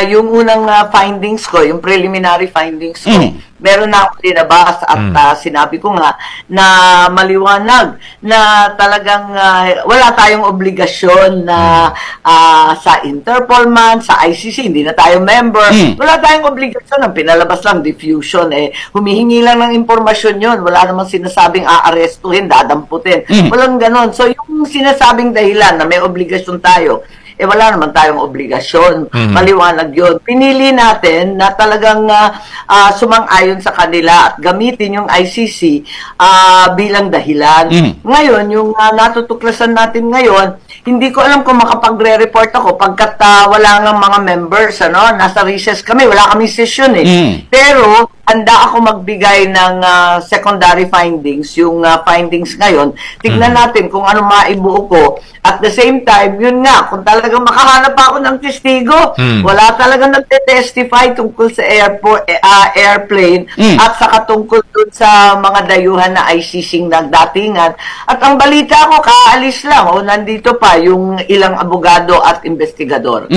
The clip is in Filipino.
Yung unang findings ko, yung preliminary findings ko, meron na ako dinabas at sinabi ko nga na maliwanag na talagang wala tayong obligasyon na sa Interpol man, sa ICC, hindi na tayo member. Wala tayong obligasyon, ang pinalabas lang, diffusion. Humihingi lang ng impormasyon yun. Wala namang sinasabing aarestuhin, dadamputin. Walang ganon. So yung sinasabing dahilan na may obligasyon tayo, wala naman tayong obligasyon. Maliwanag yun. Pinili natin na talagang sumang-ayon sa kanila at gamitin yung ICC bilang dahilan. Ngayon, yung natutuklasan natin ngayon, hindi ko alam kung makapagre-report ako pagkat wala ng mga members, nasa recess kami, wala kaming session Pero, handa ako magbigay ng secondary findings, yung findings ngayon. Tignan natin kung ano maibuo ko. At the same time, yun nga, kung talagang makahanap ako ng testigo, wala talagang nagte-testify tungkol sa airplane at saka tungkol dun sa mga dayuhan na ICC nagdatingan. At ang balita ko, kaalis lang, nandito pa yung ilang abogado at investigador.